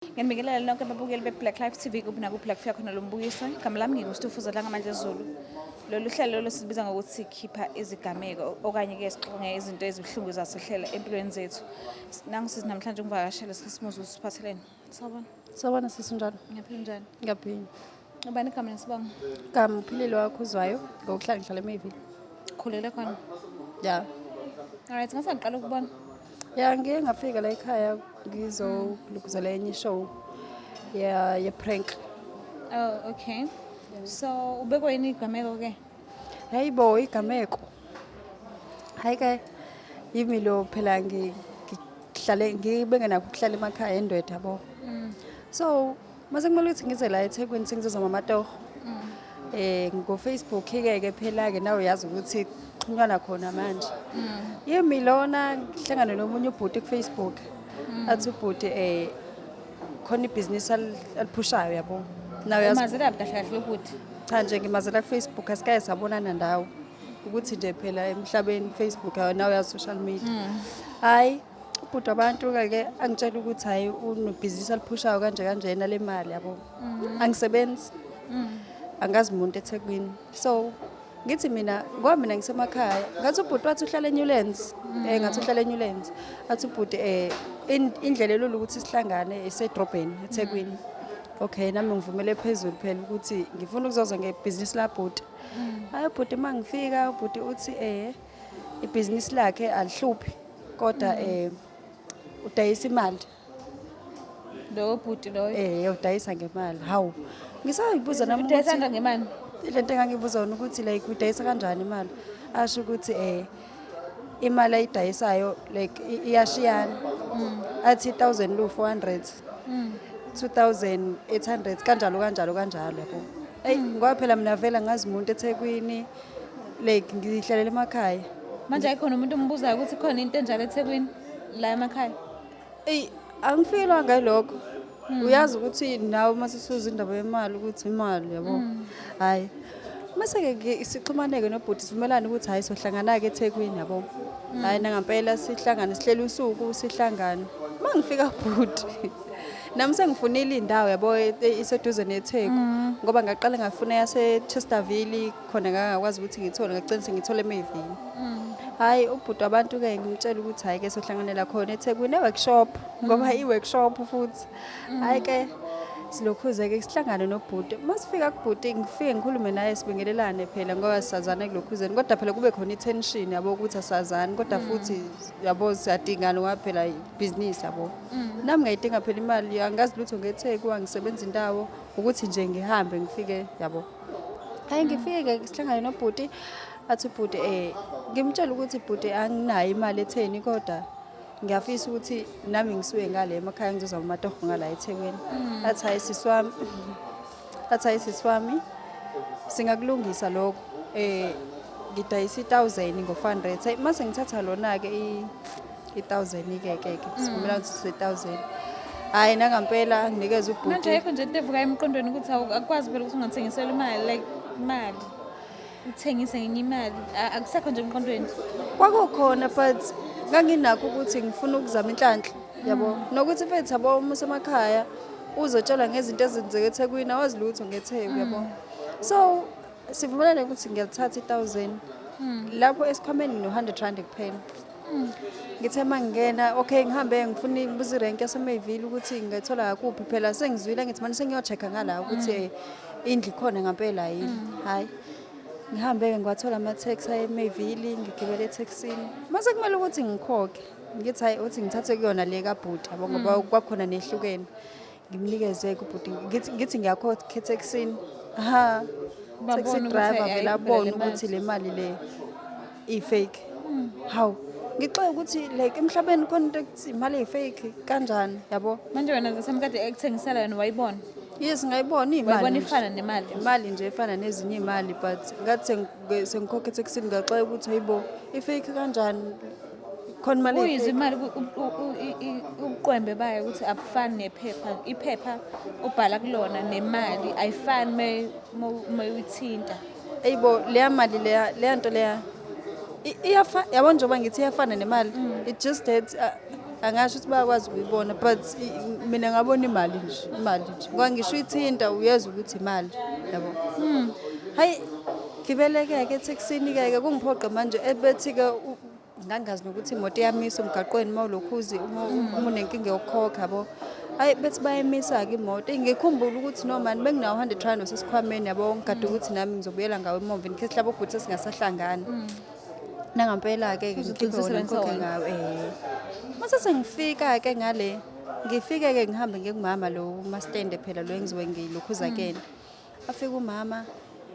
Nginibingelela nonke ababukeli be-Black Life TV kuphi nakuphi la kufika khona lo mbukiso. Igama lami nginguStufuza Langamandla Zulu. Lolu hlelo lolu sibiza ngokuthi sikhipha izigameko okanye-ke sixoxe izinto ezibuhlungu zasehlela empilweni zethu. Nangisithi namhlanje ungivakashele sikhasimuza ukuthi siphathelene. Sawubona. Sawubona sisi njalo. Ngiyaphila njani? Ngiyaphila. Ubani igama nesibongo? Igama uphilile wakho uzwayo ngokuhlala ngihlala eMayville. Khulele khona. Ya. Alright, ngase ngiqala ukubona. Ya ngike ngafika la ekhaya ngizolukuzela enye show ye prank. Oh, okay. So, ubekwe yini igameko ke? Hayibo igameko. Hayi ke yimi lo phela ngihlale ngibengenakho ukuhlala emakhaya endwethu yabo. So, mase kumele ukuthi ngize la eThekwini sengizozama amatoho. Ngo Facebook ke phela ke nawe yazi ukuthi xhunyana khona manje. Yimi lona ngihlangana nomunye ubhuti ku Facebook. Athi ubhuti khona ibhizinisi aliphushayo yabo. Nawe yazi Mazela kahle kahle ubhuti. cha nje ngimazela ku Facebook asikaye sabonana ndawo ukuthi nje phela emhlabeni Facebook nawe yazi social media. Hayi ubhuti abantu ke angitshela ukuthi hayi unebhizinisi aliphushayo kanje kanjena le mali yabo. Angisebenzi. Angazi umuntu eThekwini. So ngithi mina ngoba mina ngisemakhaya ngathi ubhuti wathi uhlala eNewlands ngathi uhlala eNewlands athi ubhuti indlela elulu ukuthi sihlangane esedrobheni eThekwini. Okay nami ngivumele phezulu phela ukuthi ngifuna ukuzoza ngebhizinisi labhuti. Hayi ubhuti mangifika ubhuti uthi ibhizinisi lakhe alihluphi kodwa udayisa imali. Lo bhuti lo. Udayisa ngemali. Hawu ngisayibuza nami Udayisa ngemali. lento engangibuza wona ukuthi like udayisa kanjani imali asho ukuthi imali ayidayisayo like iyashiyana athi 1000 lu 400 2800 kanjalo yabo ngoba phela mina vela ngazi umuntu eThekwini like ngihlalela emakhaya Manje ayikhona umuntu ombuzayo ukuthi khona into enjalo eThekwini la emakhaya. Angifikela ngalokho uyazi ukuthi nawe masisuza indaba yemali ukuthi imali yabo hayi mase ke sixhumaneke nobhuti sivumelana ukuthi hayi sohlangana ke eThekwini yabo hayi nangampela sihlangane sihlele usuku sihlangane mangifika bhuti nami sengifunile indawo yabo iseduze neTheku ngoba ngaqala ngafuna yase Chesterville khona ngakwazi ukuthi ngithole ngacinisa ngithole eMayville. Hayi ubhuti abantu ke ngimtshela ukuthi hayi ke sohlanganela khona eThekwini workshop ngoba iworkshop futhi hayi ke silokhuze ke sihlangane nobhuti masifika kubhuti ngifike ngikhulume naye sibingelelane phela ngoba sisazana kulokhuzeni kodwa phela kube khona itension yabo ukuthi asazani kodwa futhi yabo siyadingana ngoba phela ibusiness yabo nami ngayidinga phela imali angazi lutho ngeTheku angisebenza indawo ukuthi nje ngihambe ngifike yabo. Hayi ngifike ke sihlangane nobhuti athi ubhuti ngimtshela ukuthi ibhuti anginayo imali etheni kodwa ngiyafisa ukuthi nami ngisuke ngale emakhaya ngizozama amatoho ngala eThekwini. Athi hayi siswami singakulungisa lokho ngidayisa 1000 ngo400 hayi mase ngithatha lona ke i1000 ke sivumela ukuthi 1000 hayi nangampela nginikeza ubhuti Manje ayikho nje into evuka emqondweni ukuthi akwazi phela ukuthi ungathengisela imali like imali uthengise ngenye imali akusekho nje emqondweni. Kwakukhona but nganginakho ukuthi ngifuna ukuzama inhlanhla yabo nokuthi mfethu yabo umusemakhaya uzotshelwa ngezinto ezenzeke eThekwini awazi lutho ngeTheku yabo. So sivumelane ukuthi ngiyalithatha 1000 lapho esikhwameni no100 rand kuphela. Ngithe mangena okay ngihambe ngifuna ibuzi rank yaseMayville ukuthi ngithola kuphi phela sengizwile ngithi manje sengiyochecka ngala ukuthi indlu khona ngempela yini. Hayi ngihambe ngiwathola ama-taxi eMayville ngigibele etaxini mase kumele ukuthi ngikhokhe ngithi hayi uthi ngithathe kuyona le kabhuti yabo ngoba kwakhona nehlukene ngimnikeze kubhuti ngithi ngiyakhokha etaxini taxi driver vela abona ukuthi le mali le i-fake. Hawu ngixoxa ukuthi like emhlabeni khona into imali eyifake kanjani yabo. Manje wena zasemkade ekuthengisela yona wayibona? Yes ngayibona imali. Wayibona ifana nemali. Imali nje efana nezinye imali but ngathi sengikhokhe etaxini ngaxoxa ukuthi hayibo ifake kanjani khona imali uyizwe imali ubuqwembe bayo ukuthi abufani nephepha iphepha ubhala kulona nemali ayifani mayithinta. Hayibo leya mali leya nto leya yabona njengoba ngithi iyafana nemali it just that angasho ukuthi bayakwazi ukuyibona but mina ngabona imali nje ngoba ngisho ithinta uyezwa ukuthi imali yabo. Hayi gibeleke etheksini-ke kungiphoqa manje ebethi-ke ngangazi nokuthi imoto iyamisa emgaqweni mawulokhuzi uma unenkinga yokukhokha yabo. Hayi bethi bayimisa-ke imoto ngikhumbula ukuthi nomani benginawo 100 rand osesikhwameni yabo ngikade ukuthi nami ngizobuyela ngawo emumva in case labo ubhuti singasahlangani. Nangampela-ke ngikhiphe wona ngikhokhe ngawo mase sengifika-ke ngale ngifike-ke ngihambe ngengumama lo mastende phela lo engizobe ngilokhuza kena. Afika umama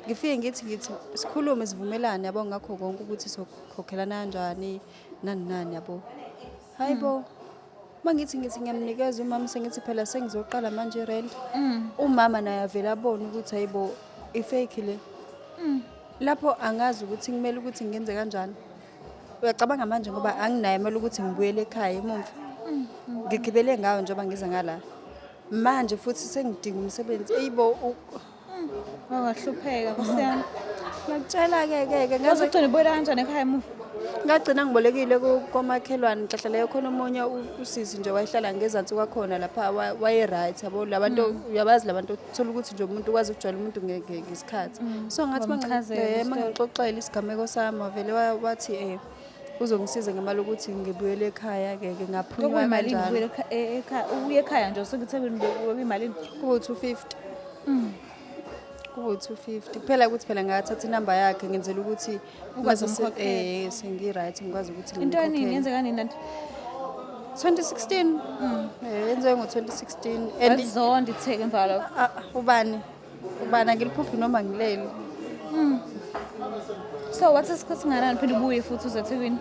ngifike ngithi sikhulume sivumelane yabo ngakho konke ukuthi sokhokhelana kanjani nani yabo. Hayibo mangithi ngiyamnikeza umama sengithi phela sengizoqala manje irent. Umama naye avela abona ukuthi hayibo ifake le. Lapho angazi ukuthi kumele ukuthi ngenze kanjani. Uyacabanga manje ngoba anginayo imali ukuthi ngibuyele ekhaya emumva. Ngigibele ngayo njengoba ngiza ngala. Manje futhi sengidinga umsebenzi. Eyibo wahlupheka kusiyami. Ngakutshela-ke ngaze ugcine ubuyela kanjani ekhaya emuva? Ngagcina ngibolekile kwamakhelwane ngihlahlele khona omunye usisi nje wayehlala ngezansi kwakhona lapha waye-right yabo labantu uyabazi labantu uthola ukuthi nje umuntu ukwazi ukujwayela umuntu ngesikhathi. So ngathi mangixoxela isigameko sami wavele wathi uzongisiza ngemali ukuthi ngibuyele ekhaya-ke ngaphunywa kanjani. Ubuye ekhaya nje useKuThekwini imali kuba 250. Kuba 250 kuphela ukuthi phela ngathatha inamba yakhe ngenzela ukuthi Ukwazi sengi-right ngikwazi ukuthi into eningi yenzeka nini nanti 2016 yenzeke ngo-2016 alizonda itheke emva lapho. ubani angiliphuphi noma ngilele. So wathi isikhathi singanani phela ubuye futhi uzeThekwini?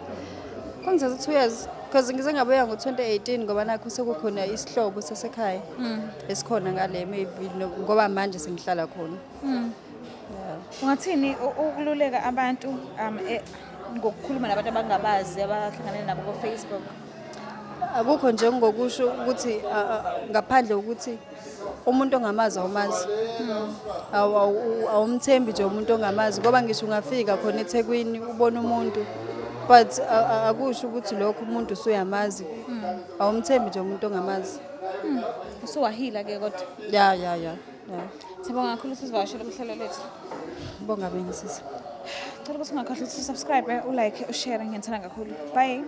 Kungizatha 2 years because ngize ngabuya ngo-2018 ngoba nakho sekukhona isihlobo sasekhaya esikhona ngale maybe ngoba manje sengihlala khona. Ungathini ukululeka abantu ngokukhuluma nabantu abangabazi abahlangane nabo ku-Facebook? Akukho nje ngokusho ukuthi ngaphandle ukuthi umuntu ongamazi awumazi. Awumthembi nje umuntu ongamazi ngoba ngisho ungafika khona eThekwini ubona umuntu but akusho ukuthi lokho umuntu usuyamazi. Awumthembi nje umuntu ongamazi. Usuwahila-ke kodwa? Ya. Sibonga kakhulu sizivakashele kuhlelo lethu. Bonga bengisisi. Cela ukuthi ungakhohlwa ukuthi subscribe, ulike, ushare ngiyithanda kakhulu. Bye.